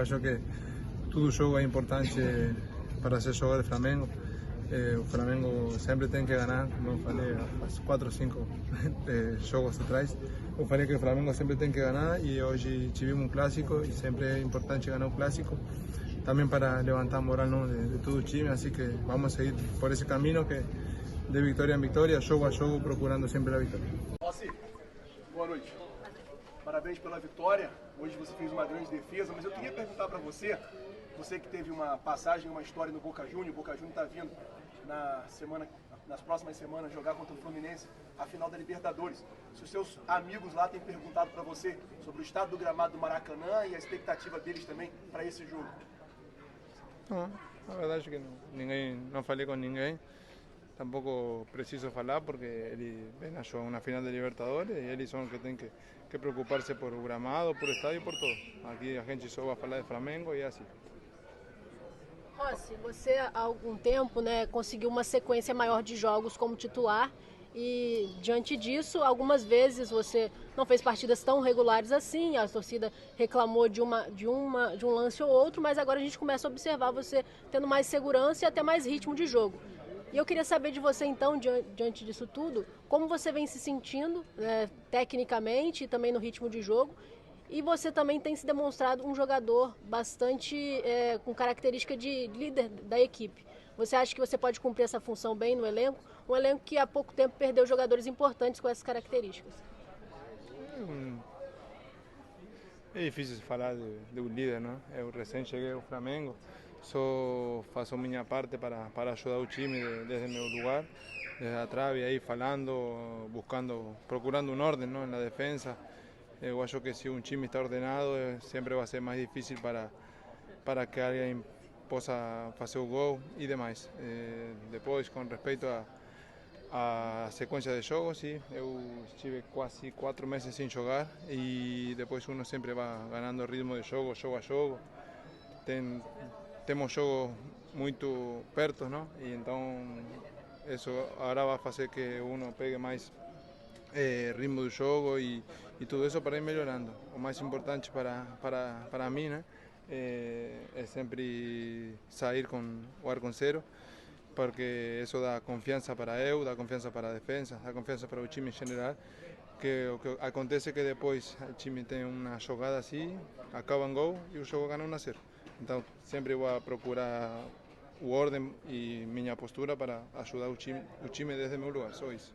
acho que todo jogo é importante para ser jogador de Flamengo. O Flamengo sempre tem que ganhar, como eu falei há 4 ou 5 jogos atrás. Eu falei que o Flamengo sempre tem que ganhar e hoje tivemos um clássico e sempre é importante ganhar o clássico. Também para levantar a moral, ¿no?, de todo o time, assim que vamos seguir por esse caminho que de vitória em vitória, jogo a jogo, procurando sempre a vitória. Rossi, boa noite. Parabéns pela vitória. Hoje você fez uma grande defesa, mas eu queria perguntar para você, você que teve uma passagem, uma história no Boca Juniors, o Boca Juniors está vindo nas próximas semanas jogar contra o Fluminense a final da Libertadores. Se os seus amigos lá têm perguntado para você sobre o estado do gramado do Maracanã e a expectativa deles também para esse jogo. Não, a verdade é que não falei com ninguém. Tampouco preciso falar porque ele vem a jogar uma final de Libertadores e eles são os que têm que preocupar-se por o gramado, por o estádio e por tudo. Aqui a gente só vai falar de Flamengo e é assim. Rossi, você há algum tempo, né, conseguiu uma sequência maior de jogos como titular e diante disso, algumas vezes você não fez partidas tão regulares assim, a torcida reclamou de um lance ou outro, mas agora a gente começa a observar você tendo mais segurança e até mais ritmo de jogo. E eu queria saber de você então, diante disso tudo, como você vem se sentindo, né, tecnicamente e também no ritmo de jogo. E você também tem se demonstrado um jogador bastante com característica de líder da equipe. Você acha que você pode cumprir essa função bem no elenco? Um elenco que há pouco tempo perdeu jogadores importantes com essas características. É difícil falar de um líder, não? Eu recém cheguei ao Flamengo, só faço minha parte para ajudar o time desde meu lugar, desde atrás, e aí falando, procurando ordem, não, na defesa. Eu acho que se um time está ordenado, sempre vai ser mais difícil para que alguém possa fazer o gol e demais. Depois, com respeito à sequência de jogos, sim, eu estive quase 4 meses sem jogar e depois uno sempre vai ganhando ritmo de jogo a jogo. Temos jogos muito perto, não? E então isso agora vai fazer que uno pegue mais ritmo do jogo e tudo isso para ir melhorando. O mais importante para mim, né, é sempre sair com o ar com zero, porque isso dá confiança para eu, dá confiança para a defesa, dá confiança para o time em geral. Que o que acontece é que depois o time tem uma jogada assim, acaba em gol e o jogo ganha 1-0. Então sempre vou procurar o ordem e minha postura para ajudar o time desde meu lugar, só isso.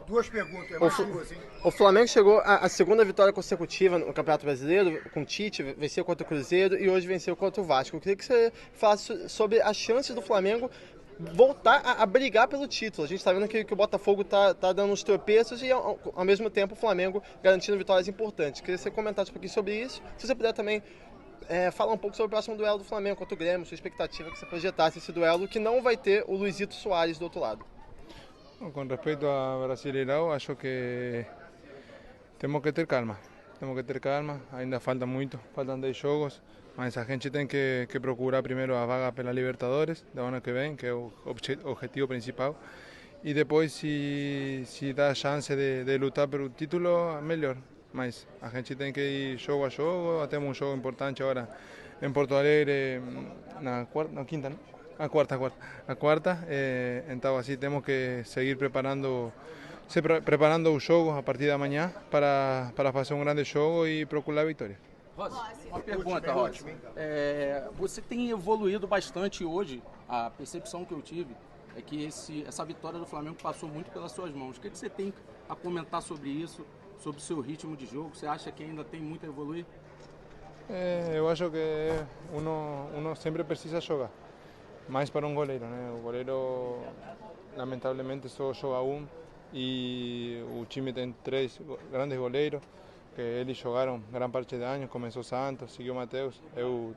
Duas perguntas, mais duas, hein? O Flamengo chegou à segunda vitória consecutiva no Campeonato Brasileiro, com o Tite, venceu contra o Cruzeiro e hoje venceu contra o Vasco. Eu queria que você falasse sobre as chances do Flamengo voltar a brigar pelo título. A gente está vendo que o Botafogo está dando uns tropeços e ao mesmo tempo o Flamengo garantindo vitórias importantes. Queria que você comentasse um pouquinho sobre isso. Se você puder também falar um pouco sobre o próximo duelo do Flamengo contra o Grêmio, sua expectativa que você projetasse esse duelo, que não vai ter o Luizito Soares do outro lado. Com respeito ao Brasileirão, acho que temos que ter calma. Ainda faltam 10 jogos, mas a gente tem que procurar primeiro a vaga pela Libertadores do ano que vem, que é o objetivo principal. E depois, se dá a chance de lutar pelo título, melhor. Mas a gente tem que ir jogo a jogo. Temos um jogo importante agora em Porto Alegre, na quinta, não? A quarta. Então assim temos que seguir preparando o jogo a partir de amanhã para fazer um grande jogo e procurar a vitória. Rossi, uma pergunta, Rossi. Você tem evoluído bastante hoje. A percepção que eu tive é que essa vitória do Flamengo passou muito pelas suas mãos. O que você tem a comentar sobre isso, sobre o seu ritmo de jogo? Você acha que ainda tem muito a evoluir? Eu acho que uno sempre precisa jogar. Mais para um goleiro, né? O goleiro, lamentavelmente, só joga um e o time tem 3 grandes goleiros que eles jogaram grande parte do ano. Começou Santos, seguiu Matheus,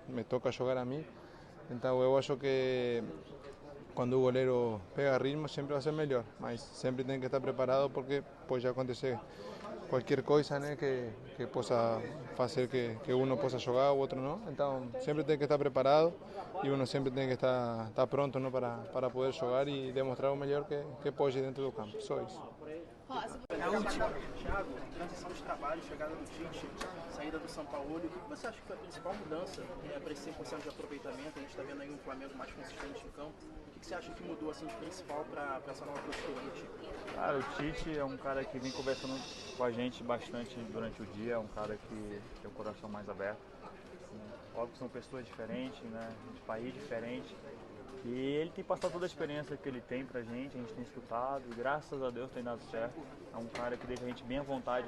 me toca jogar a mim. Então eu acho que quando o goleiro pega ritmo sempre vai ser melhor, mas sempre tem que estar preparado porque pode acontecer qualquer coisa, né, que possa fazer que uno possa jogar, o outro não. Então sempre tem que estar preparado e uno sempre tem que estar pronto, não, para poder jogar e demonstrar o melhor que pode dentro do campo. Só isso. É a última. Thiago, transição de trabalho, chegada do Tite, saída do São Paulo. O que você acha que foi a principal mudança para esse 100% de aproveitamento? A gente está vendo aí um Flamengo mais consistente em campo. O que você acha que mudou assim, de principal para essa nova postura do Tite? Cara, o Tite é um cara que vem conversando com a gente bastante durante o dia, é um cara que tem o coração mais aberto. Óbvio que são pessoas diferentes, né? De país diferente. E ele tem passado toda a experiência que ele tem pra gente, a gente tem escutado, e graças a Deus tem dado certo. É um cara que deixa a gente bem à vontade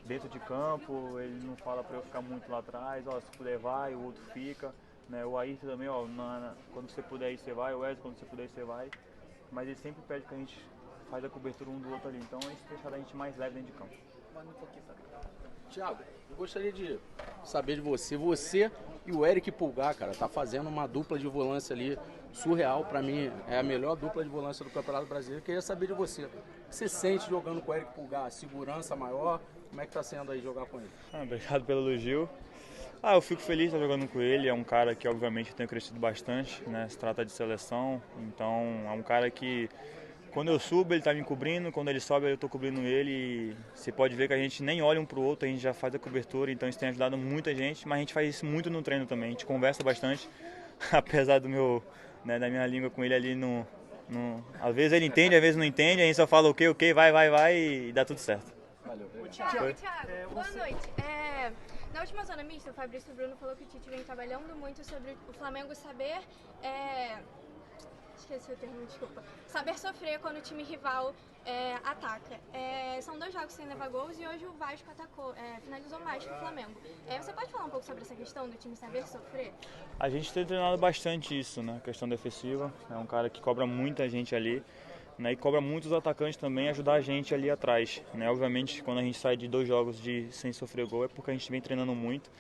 dentro de campo, ele não fala pra eu ficar muito lá atrás, ó, se puder vai, o outro fica. Né? O Ayrton também, ó, quando você puder ir você vai, o Wesley quando você puder ir você vai. Mas ele sempre pede que a gente faz a cobertura um do outro ali, então isso deixa a gente mais leve dentro de campo. Thiago, eu gostaria de saber de você. Você e o Eric Pulgar, cara, tá fazendo uma dupla de volância ali surreal. Pra mim, é a melhor dupla de volância do Campeonato Brasileiro. Queria saber de você. O que você sente jogando com o Eric Pulgar? Segurança maior? Como é que tá sendo aí jogar com ele? Obrigado pelo elogio. Eu fico feliz de estar jogando com ele. É um cara que, obviamente, tem crescido bastante, né? Se trata de seleção. Então, é um cara que, quando eu subo, ele está me cobrindo, quando ele sobe, eu estou cobrindo ele. E você pode ver que a gente nem olha um para o outro, a gente já faz a cobertura, então isso tem ajudado muita gente, mas a gente faz isso muito no treino também, a gente conversa bastante, apesar do da minha língua com ele ali, às vezes ele entende, às vezes não entende, a gente só fala ok, vai e dá tudo certo. Valeu. Thiago, boa noite. Na última zona mista, o Fabrício Bruno falou que o Tite vem trabalhando muito sobre o Flamengo saber... Esqueci o termo, desculpa. Saber sofrer quando o time rival ataca. São 2 jogos sem levar gols e hoje o Vasco atacou, finalizou mais que o Flamengo. Você pode falar um pouco sobre essa questão do time saber sofrer? A gente tem treinado bastante isso, né? Questão defensiva. É um cara que cobra muita gente ali, né? E cobra muitos atacantes também ajudar a gente ali atrás, né? Obviamente, quando a gente sai de 2 jogos sem sofrer gol é porque a gente vem treinando muito.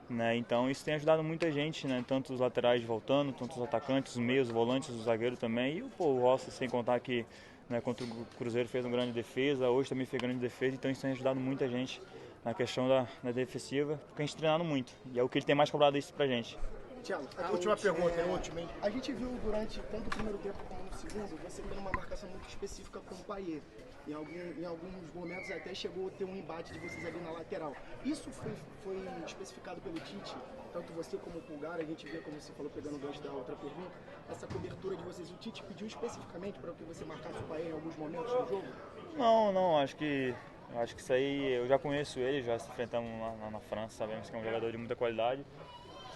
Né, então isso tem ajudado muita gente, né, tanto os laterais voltando, tanto os atacantes, os meios, os volantes, os zagueiros também. E o Rossi, sem contar que, né, contra o Cruzeiro fez uma grande defesa, hoje também fez grande defesa, então isso tem ajudado muita gente na questão da defensiva, porque a gente treinando muito, e é o que ele tem mais cobrado isso pra gente. Thiago, a última pergunta, é última, hein? A gente viu durante tanto o primeiro tempo como no segundo, você tendo uma marcação muito específica com o Payet. Em alguns momentos até chegou a ter um embate de vocês ali na lateral. Isso foi especificado pelo Tite, tanto você como o Pulgar, a gente vê, como você falou, pegando o gancho da outra pergunta, essa cobertura de vocês. O Tite pediu especificamente para que você marcasse o Payet em alguns momentos do jogo? Não, acho que isso aí, eu já conheço ele, já se enfrentamos lá na França, sabemos que é um jogador de muita qualidade.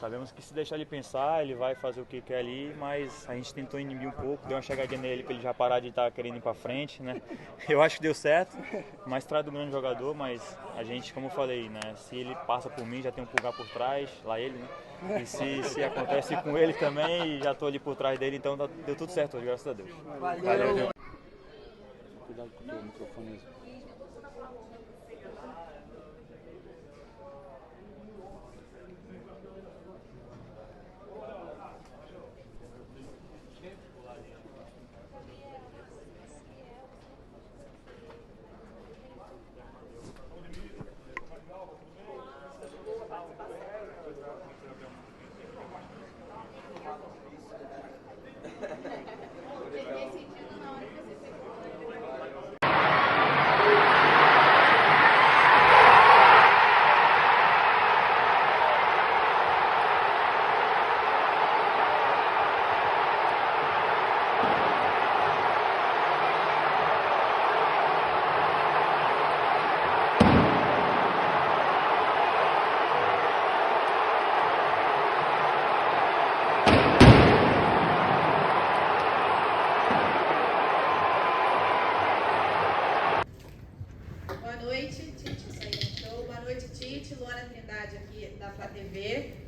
Sabemos que se deixar ele pensar, ele vai fazer o que quer ali, mas a gente tentou inibir um pouco, deu uma chegadinha nele para ele já parar de estar querendo ir para frente, né? Eu acho que deu certo, mas trata um grande jogador, mas a gente, como eu falei, né? Se ele passa por mim, já tem um Pulgar por trás, lá ele, né? E se acontece com ele também, já estou ali por trás dele, então deu tudo certo hoje, graças a Deus. Valeu. Cuidado com o teu microfone.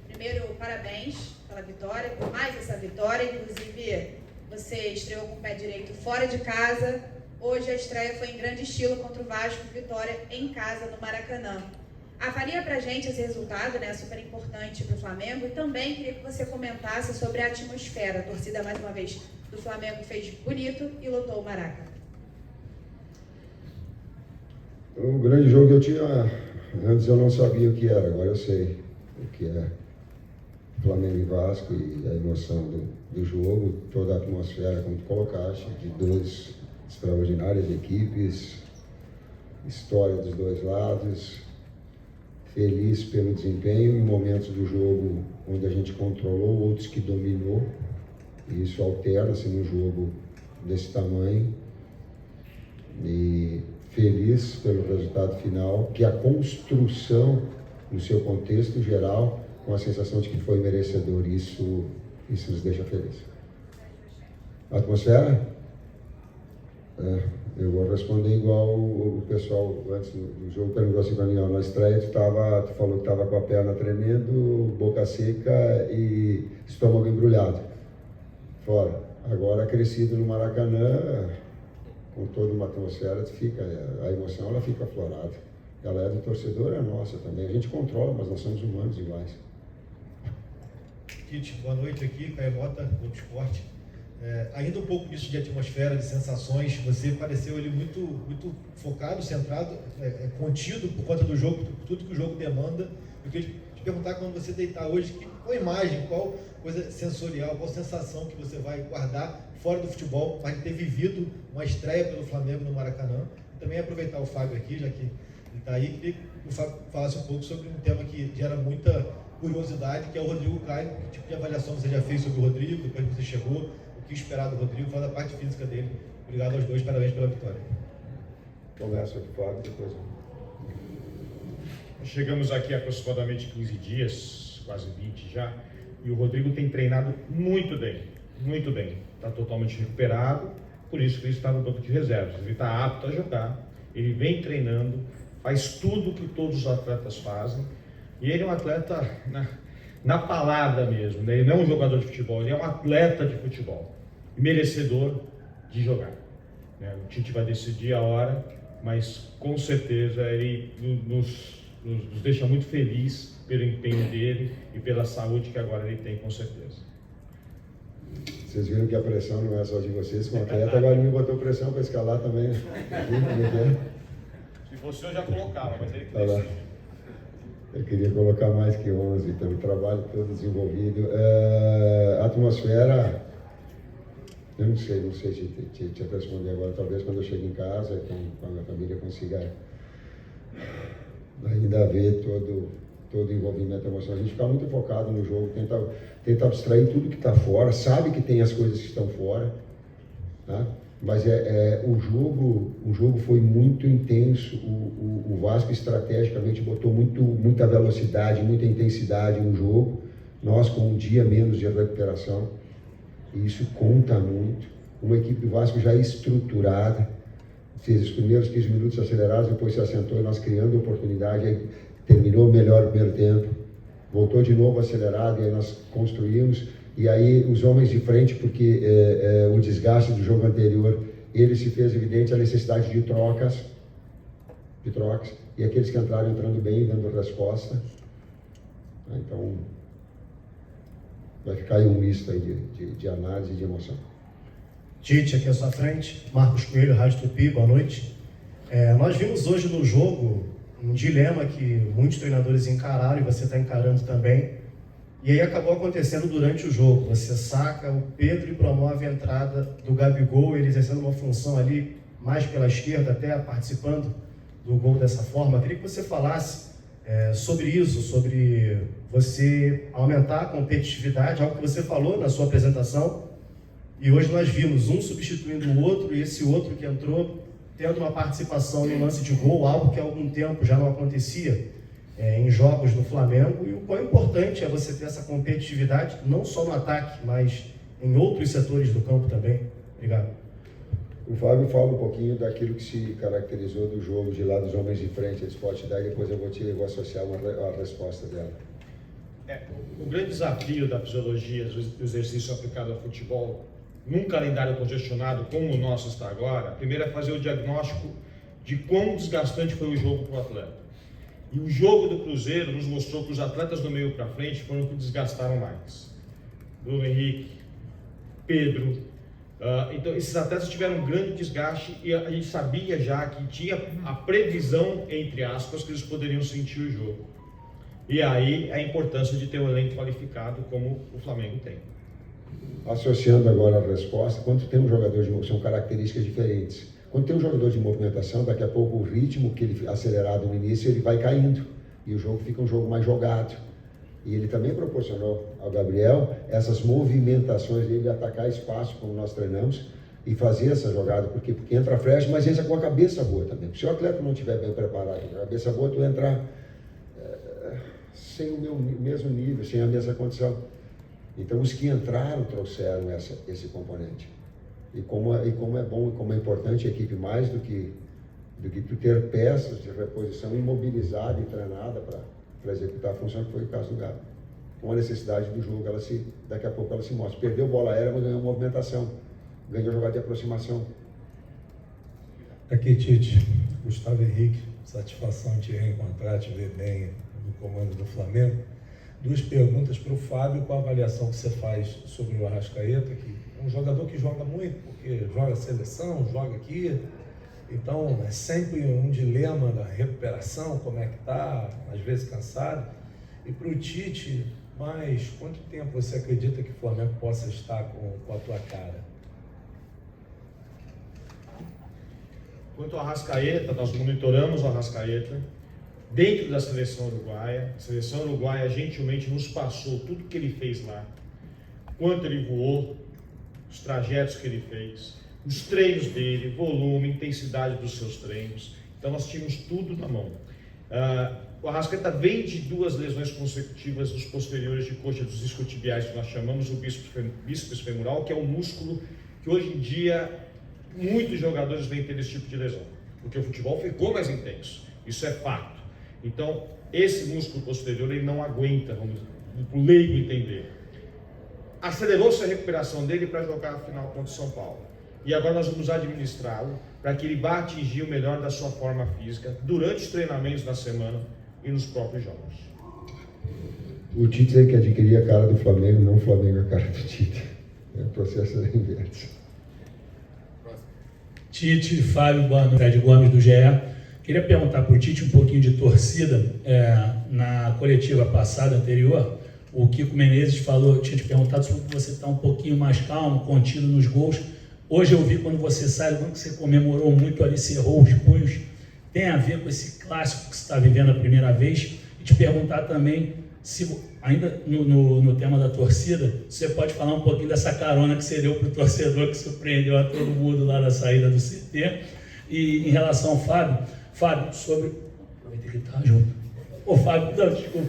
Primeiro, parabéns pela vitória, por mais essa vitória. Inclusive, você estreou com o pé direito fora de casa. Hoje a estreia foi em grande estilo contra o Vasco, vitória em casa no Maracanã. Avalia pra gente esse resultado, né? Super importante para o Flamengo. E também queria que você comentasse sobre a atmosfera. A torcida, mais uma vez, do Flamengo fez bonito e lotou o Maraca. O grande jogo que eu tinha, antes eu não sabia o que era, agora eu sei o que é Flamengo e Vasco e a emoção do jogo, toda a atmosfera, como tu colocaste, de 2 extraordinárias equipes, história dos dois lados, feliz pelo desempenho, em momentos do jogo onde a gente controlou, outros que dominou, e isso alterna-se num jogo desse tamanho, e feliz pelo resultado final, que a construção no seu contexto geral, com a sensação de que foi merecedor, isso nos deixa feliz. A atmosfera? Eu vou responder igual o pessoal antes do jogo perguntou assim para mim, na estreia tu falou que estava com a perna tremendo, boca seca e estômago embrulhado. Fora. Agora crescido no Maracanã, com toda uma atmosfera, a emoção ela fica aflorada. Ela é do torcedor, é nossa também. A gente controla, mas nós somos humanos iguais. Tite, boa noite aqui, Caio Mota, Globo Esporte. Ainda um pouco disso de atmosfera, de sensações, você pareceu ali muito focado, centrado, contido por conta do jogo, tudo que o jogo demanda. Eu queria te perguntar, quando você deitar hoje, qual imagem, qual coisa sensorial, qual sensação que você vai guardar fora do futebol, para ter vivido uma estreia pelo Flamengo no Maracanã. E também aproveitar o Fábio aqui, já que ele está aí, queria que o Fábio falasse um pouco sobre um tema que gera muita curiosidade, que é o Rodrigo Caio. Que tipo de avaliação você já fez sobre o Rodrigo, depois que você chegou, o que esperar do Rodrigo, fala da parte física dele. Obrigado aos dois, parabéns pela vitória. Conversa com o Fábio, depois. Chegamos aqui há aproximadamente 15 dias, quase 20 já, e o Rodrigo tem treinado muito bem, muito bem. Está totalmente recuperado, por isso que ele está no banco de reservas. Ele está apto a jogar, ele vem treinando, faz tudo que todos os atletas fazem, e ele é um atleta na palavra mesmo, né? Ele não é um jogador de futebol, ele é um atleta de futebol, merecedor de jogar, né? O Tite vai decidir a hora, mas com certeza ele nos deixa muito feliz pelo empenho dele e pela saúde que agora ele tem, com certeza. Vocês viram que a pressão não é só de vocês, como atleta, agora ele me botou pressão para escalar também, né? Se fosse eu já colocava, mas ele que decide. Eu queria colocar mais que 11, pelo trabalho todo desenvolvido. A atmosfera, eu não sei te responder agora, talvez quando eu chegue em casa, com a minha família, consiga ainda ver todo o envolvimento emocional. A gente fica muito focado no jogo, tenta abstrair tudo que está fora, sabe que tem as coisas que estão fora, tá? Mas o jogo foi muito intenso. O Vasco estrategicamente botou muita velocidade, muita intensidade no jogo, nós com um dia menos de recuperação, e isso conta muito. Uma equipe do Vasco já estruturada, fez os primeiros 15 minutos acelerados, depois se assentou e nós criando oportunidade, aí terminou melhor o primeiro tempo, voltou de novo acelerado e aí nós construímos, e aí os homens de frente, porque o desgaste do jogo anterior, ele se fez evidente a necessidade de trocas, e aqueles que entraram entrando bem, dando resposta. Então, vai ficar aí um misto aí de análise e de emoção. Tite, aqui à sua frente, Marcos Coelho, Rádio Tupi, boa noite. Nós vimos hoje no jogo um dilema que muitos treinadores encararam e você está encarando também, e aí acabou acontecendo durante o jogo. Você saca o Pedro e promove a entrada do Gabigol, ele exercendo uma função ali mais pela esquerda, até participando do gol dessa forma. Eu queria que você falasse sobre isso, sobre você aumentar a competitividade, algo que você falou na sua apresentação. E hoje nós vimos um substituindo o outro, e esse outro que entrou tendo uma participação no lance de gol, algo que há algum tempo já não acontecia em jogos do Flamengo. E o quão importante é você ter essa competitividade, não só no ataque, mas em outros setores do campo também. Obrigado. O Fábio fala um pouquinho daquilo que se caracterizou do jogo de lá dos homens de frente, eles podem te dar, e depois eu vou associar a resposta dela. O grande desafio da fisiologia do exercício aplicado ao futebol, num calendário congestionado como o nosso está agora, primeiro é fazer o diagnóstico de quão desgastante foi o jogo para o atleta. E o jogo do Cruzeiro nos mostrou que os atletas do meio para frente foram os que desgastaram mais. Bruno Henrique, Pedro. Então, esses atletas tiveram um grande desgaste e a gente sabia já que tinha a previsão, entre aspas, que eles poderiam sentir o jogo. E aí a importância de ter um elenco qualificado como o Flamengo tem. Associando agora a resposta, quando tem um jogador de são características diferentes. Quando tem um jogador de movimentação, daqui a pouco o ritmo que ele acelerado no início, ele vai caindo. E o jogo fica um jogo mais jogado. E ele também proporcionou ao Gabriel essas movimentações dele de atacar espaço, como nós treinamos, e fazer essa jogada, porque entra fresh, mas entra com a cabeça boa também. Se o atleta não estiver bem preparado, com a cabeça boa, tu entra sem o mesmo nível, sem a mesma condição. Então, os que entraram trouxeram esse componente. E como é bom e como é importante a equipe, mais do que tu ter peças de reposição imobilizada e treinada para executar a função, que foi o caso do Gabi. Com a necessidade do jogo, daqui a pouco ela se mostra. Perdeu bola aérea, mas ganhou movimentação. Ganhou jogada de aproximação. Aqui, Tite. Gustavo Henrique, satisfação te reencontrar, te ver bem no comando do Flamengo. 2 perguntas para o Fábio, com a avaliação que você faz sobre o Arrascaeta, que é um jogador que joga muito, porque joga seleção, joga aqui. Então, é sempre um dilema da recuperação, como é que está, às vezes cansado. E para o Tite, mas quanto tempo você acredita que o Flamengo possa estar com a tua cara? Quanto ao Arrascaeta, nós monitoramos o Arrascaeta dentro da seleção uruguaia. A seleção uruguaia gentilmente nos passou tudo que ele fez lá, quanto ele voou, os trajetos que ele fez, os treinos dele, volume, intensidade dos seus treinos. Então nós tínhamos tudo na mão. O Arrascaeta vem de 2 lesões consecutivas dos posteriores de coxa dos isquiotibiais, que nós chamamos o bíceps femoral, que é um músculo que hoje em dia muitos jogadores vêm ter esse tipo de lesão, porque o futebol ficou mais intenso, isso é fato. Então, esse músculo posterior, ele não aguenta, vamos o leigo entender. Acelerou-se a recuperação dele para jogar a final contra o São Paulo. E agora nós vamos administrá-lo para que ele vá atingir o melhor da sua forma física durante os treinamentos da semana e nos próprios jogos. O Tite tem que adquirir a cara do Flamengo, não o Flamengo a cara do Tite. O processo é inverso. Tite, Fábio, boa noite. Fred Gomes do GE. Queria perguntar para o Tite um pouquinho de torcida. Na coletiva passada, anterior, o Kiko Menezes tinha te perguntado sobre você estar um pouquinho mais calmo, contido nos gols. Hoje eu vi quando você sai, quando você comemorou muito ali, cerrou os punhos. Tem a ver com esse clássico que você está vivendo a primeira vez? E te perguntar também, se ainda no tema da torcida, você pode falar um pouquinho dessa carona que você deu para o torcedor, que surpreendeu a todo mundo lá na saída do CT. E em relação ao Fábio, sobre... Aproveita que tá junto. Ô Fábio, não, desculpa.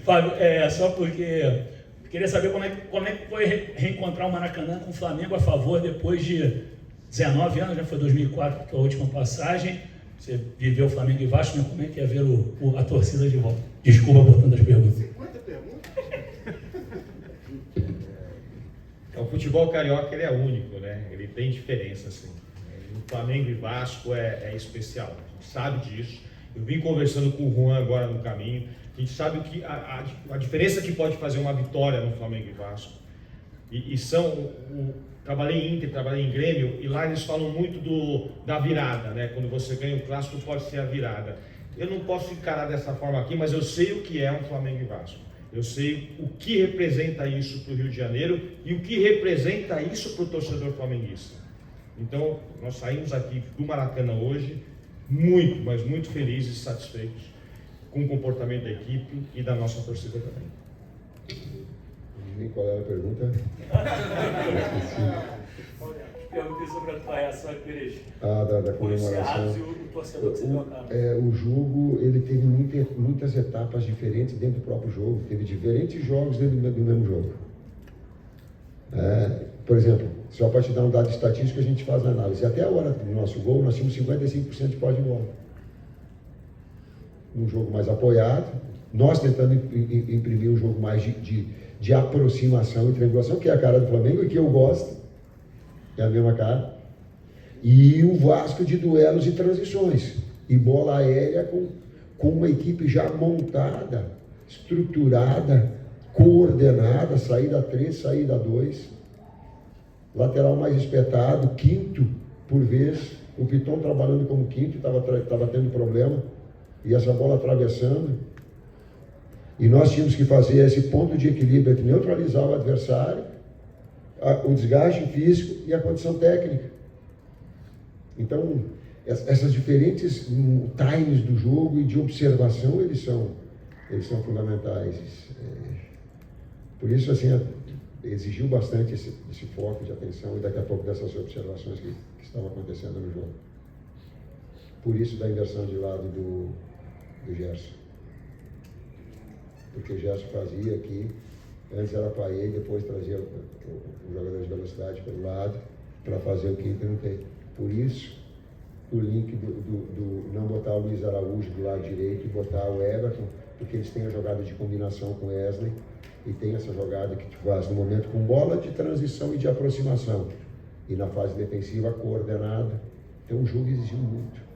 Fábio, só porque... Queria saber como é que foi reencontrar o Maracanã com o Flamengo a favor depois de 19 anos, já foi 2004 que é a última passagem. Você viveu o Flamengo e Vasco, né? Como é que é ver a torcida de volta? Desculpa por tantas perguntas. 50 perguntas? O futebol carioca, ele é único, né? Ele tem diferença, assim. O Flamengo e Vasco é especial, a gente sabe disso. Eu vim conversando com o Juan agora no caminho. A gente sabe que a diferença que pode fazer uma vitória no Flamengo e Vasco. Trabalhei em Inter, trabalhei em Grêmio, e lá eles falam muito da virada, né? Quando você ganha o clássico, pode ser a virada. Eu não posso encarar dessa forma aqui, mas eu sei o que é um Flamengo e Vasco. Eu sei o que representa isso para o Rio de Janeiro e o que representa isso para o torcedor flamenguista. Então, nós saímos aqui do Maracanã hoje muito, mas muito felizes e satisfeitos com o comportamento da equipe e da nossa torcida também. Qual era a pergunta? Perguntei sobre a tua reação àqueles da comemoração. E o torcedor que você deu a cara. O jogo, ele teve muitas etapas diferentes dentro do próprio jogo. Teve diferentes jogos dentro do mesmo jogo. Por exemplo, só para te dar um dado estatístico, a gente faz a análise. Até a hora do nosso gol, nós tínhamos 55% de posse de bola. Um jogo mais apoiado, nós tentando imprimir um jogo mais de aproximação e triangulação, que é a cara do Flamengo e que eu gosto, é a mesma cara, e o Vasco de duelos e transições, e bola aérea com uma equipe já montada, estruturada, coordenada, saída 3, saída 2, lateral mais espetado, quinto por vez, o Piton trabalhando como quinto, estava tendo problema, e essa bola atravessando. E nós tínhamos que fazer esse ponto de equilíbrio entre neutralizar o adversário, o desgaste físico e a condição técnica. Então, essas diferentes times do jogo e de observação, eles são fundamentais. Por isso, assim, exigiu bastante esse foco de atenção e daqui a pouco dessas observações que estavam acontecendo no jogo. Por isso da inversão de lado do Gerson. Porque o Gerson fazia aqui, antes era para ele, depois trazia o jogador de velocidade pelo lado para fazer o que não tem. Por isso, o link do não botar o Luiz Araújo do lado direito e botar o Everton, porque eles têm a jogada de combinação com o Wesley e tem essa jogada que tu faz no momento com bola de transição e de aproximação. E na fase defensiva, coordenada. Então o jogo exigiu muito.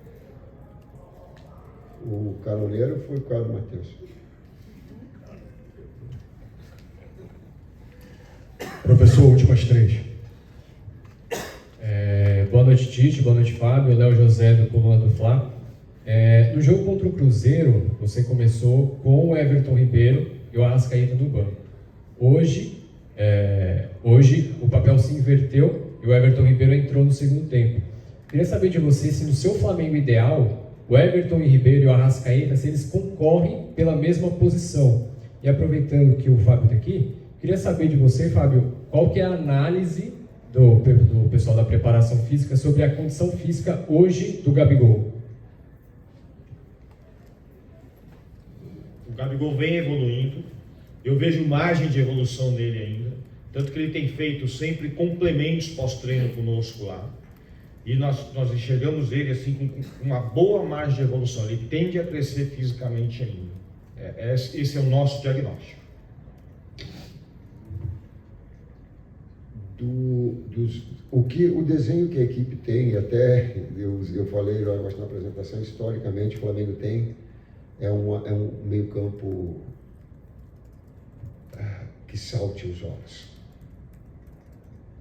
O caloneiro foi o Carlos Matheus. Professor, últimas 3. Boa noite, Tite. Boa noite, Fábio. Léo José, do Coluna do Fla. No jogo contra o Cruzeiro, você começou com o Everton Ribeiro e o Arrascaeta no banco. Hoje o papel se inverteu e o Everton Ribeiro entrou no segundo tempo. Queria saber de você se no seu Flamengo ideal, o Everton Ribeiro e o Arrascaeta, se eles concorrem pela mesma posição. E aproveitando que o Fábio está aqui, queria saber de você, Fábio, qual que é a análise do pessoal da preparação física sobre a condição física hoje do Gabigol? O Gabigol vem evoluindo, eu vejo margem de evolução nele ainda, tanto que ele tem feito sempre complementos pós-treino conosco lá, e nós enxergamos ele assim com uma boa margem de evolução, ele tende a crescer fisicamente ainda. Esse é o nosso diagnóstico. O desenho que a equipe tem, até eu falei lá na apresentação, historicamente o Flamengo tem, é um meio campo que salte os olhos.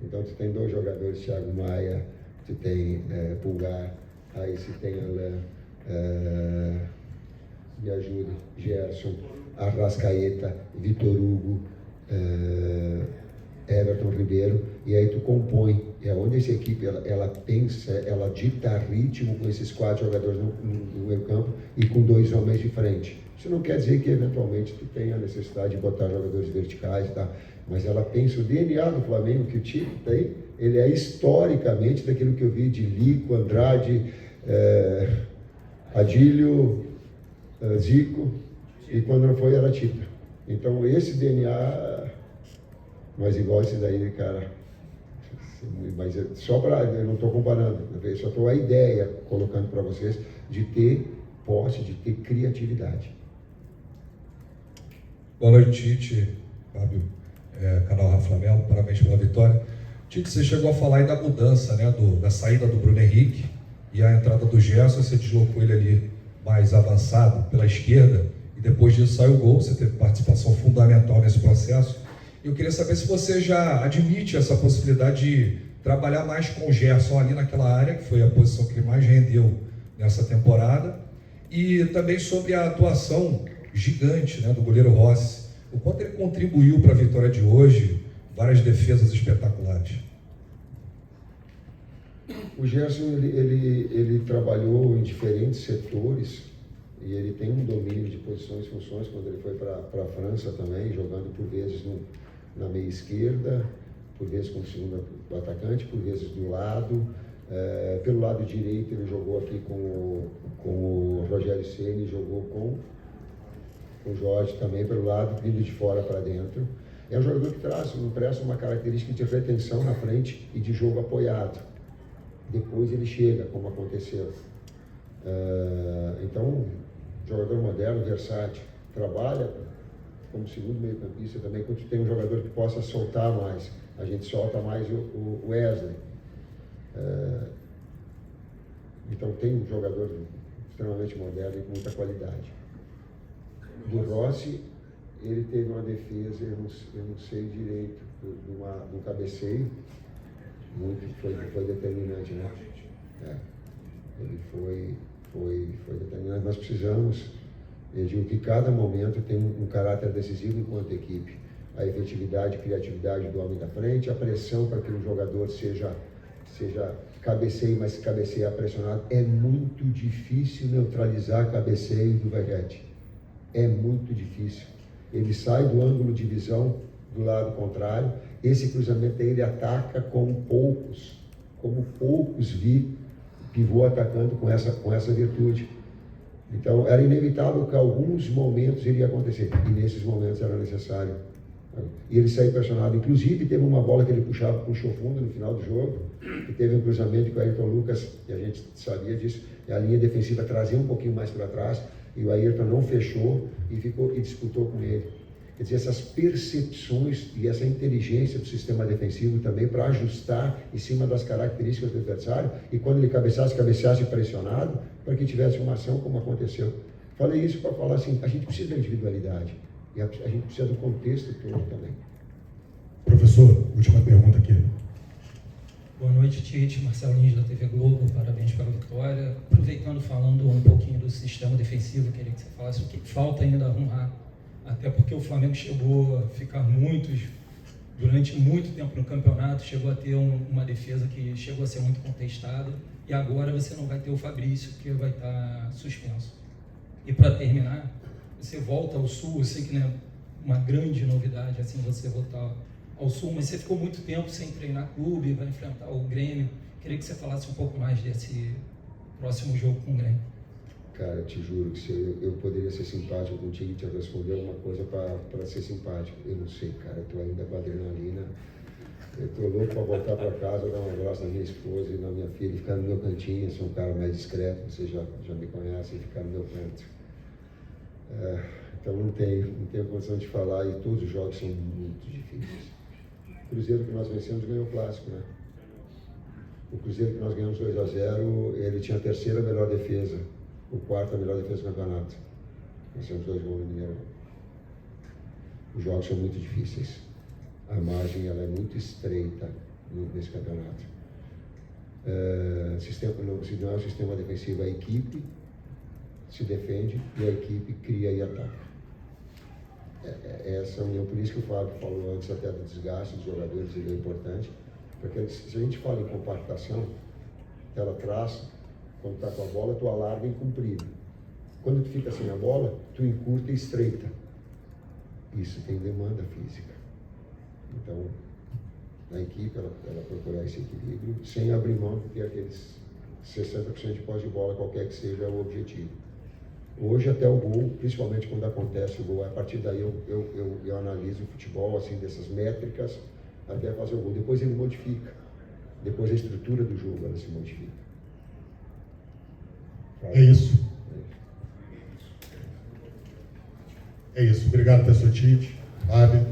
Então tu tem 2 jogadores, Thiago Maia, tu tem Pulgar, aí você tem Alain, me ajuda, Gerson, Arrascaeta, Vitor Hugo, Everton Ribeiro, e aí tu compõe, é onde essa equipe ela pensa, ela dita ritmo com esses 4 jogadores no meio campo e com 2 homens de frente. Isso não quer dizer que eventualmente tu tenha a necessidade de botar jogadores verticais, tá? Mas ela pensa o DNA do Flamengo que o time tem, ele é historicamente daquilo que eu vi de Lico, Andrade, Adílio, Zico, e quando não foi era Tita. Então esse DNA, mas igual esse daí, cara, mas só para, eu não estou comparando, eu só estou a ideia colocando para vocês de ter posse, de ter criatividade. Boa noite, Tite, Fábio, canal Rafa Melo, parabéns pela vitória. Tite, você chegou a falar aí da mudança, né, da saída do Bruno Henrique e a entrada do Gerson, você deslocou ele ali mais avançado pela esquerda e depois disso saiu o gol, você teve participação fundamental nesse processo. Eu queria saber se você já admite essa possibilidade de trabalhar mais com o Gerson ali naquela área, que foi a posição que ele mais rendeu nessa temporada, e também sobre a atuação gigante, né, do goleiro Rossi. O quanto ele contribuiu para a vitória de hoje, várias defesas espetaculares. O Gerson, ele trabalhou em diferentes setores e ele tem um domínio de posições e funções quando ele foi para a França também, jogando por vezes na meia esquerda, por vezes como segundo atacante, por vezes do lado. Pelo lado direito ele jogou aqui com o Rogério Ceni, jogou com o Jorge também pelo lado, vindo de fora para dentro. É um jogador que empresta uma característica de retenção na frente e de jogo apoiado. Depois ele chega, como aconteceu. Então, jogador moderno, versátil, trabalha como segundo meio-campista também, quando tem um jogador que possa soltar mais. A gente solta mais o Wesley. Então tem um jogador extremamente moderno e com muita qualidade. Do Rossi, ele teve uma defesa, eu não sei direito, de um cabeceio, foi determinante, né? Ele foi determinante. Nós precisamos, eu digo que cada momento tem um caráter decisivo enquanto equipe. A efetividade e criatividade do homem da frente, a pressão para que o jogador seja seja cabeceio, mas cabeceia pressionado. É muito difícil neutralizar cabeceio do Verratti. É muito difícil. Ele sai do ângulo de visão do lado contrário. Esse cruzamento aí ele ataca como poucos vi pivô atacando com essa virtude. Então era inevitável que alguns momentos iria acontecer, e nesses momentos era necessário. E ele saiu pressionado. Inclusive teve uma bola que ele puxou fundo no final do jogo, e teve um cruzamento com o Ayrton Lucas, e a gente sabia disso, e a linha defensiva trazia um pouquinho mais para trás, e o Ayrton não fechou e disputou com ele. Quer dizer, essas percepções e essa inteligência do sistema defensivo também para ajustar em cima das características do adversário, e quando ele cabeceasse pressionado, para que tivesse uma ação como aconteceu. Falei isso para falar assim, a gente precisa da individualidade, e a gente precisa do contexto todo também. Professor, última pergunta aqui. Boa noite, Tite. Marcelo Lins, da TV Globo. Parabéns pela vitória. Aproveitando, falando um pouquinho do sistema defensivo, queria que você falasse o que falta ainda arrumar. Até porque o Flamengo chegou a ficar durante muito tempo no campeonato, chegou a ter uma defesa que chegou a ser muito contestada, e agora você não vai ter o Fabrício, que vai estar suspenso. E para terminar, você volta ao Sul, eu sei que não é uma grande novidade assim você voltar ao Sul, mas você ficou muito tempo sem treinar clube, vai enfrentar o Grêmio. Queria que você falasse um pouco mais desse próximo jogo com o Grêmio. Cara, eu te juro que se eu poderia ser simpático contigo e te responder alguma coisa para ser simpático. Eu não sei, cara, eu tô ainda com adrenalina. Eu tô louco para voltar para casa, dar um abraço na minha esposa e na minha filha, e ficar no meu cantinho. Eu sou um cara mais discreto, vocês já me conhecem, ficar no meu canto. Então não tenho condição de falar, e todos os jogos são muito difíceis. O Cruzeiro que nós vencemos ganhou o clássico, né? O Cruzeiro que nós ganhamos 2-0, ele tinha a terceira melhor defesa. O quarto a melhor defesa do campeonato. Nós temos 2 gols no Mineirão. Os jogos são muito difíceis. A margem ela é muito estreita nesse campeonato. Se não é o sistema defensivo, a equipe se defende e a equipe cria e ataca. Essa é a união, por isso que o Fábio falou antes até do desgaste dos jogadores, ele é importante, porque se a gente fala em compactação, ela traça. Quando está com a bola, tu alarga em comprido. Quando tu fica sem a bola, tu encurta e estreita. Isso tem demanda física. Então, a equipe, ela procurar esse equilíbrio, sem abrir mão de ter aqueles 60% de posse de bola, qualquer que seja o objetivo. Hoje, até o gol, principalmente quando acontece o gol, a partir daí eu analiso o futebol, assim, dessas métricas, até fazer o gol. Depois ele modifica. Depois a estrutura do jogo, ela se modifica. É isso. É isso. Obrigado, professor Tite, Fábio.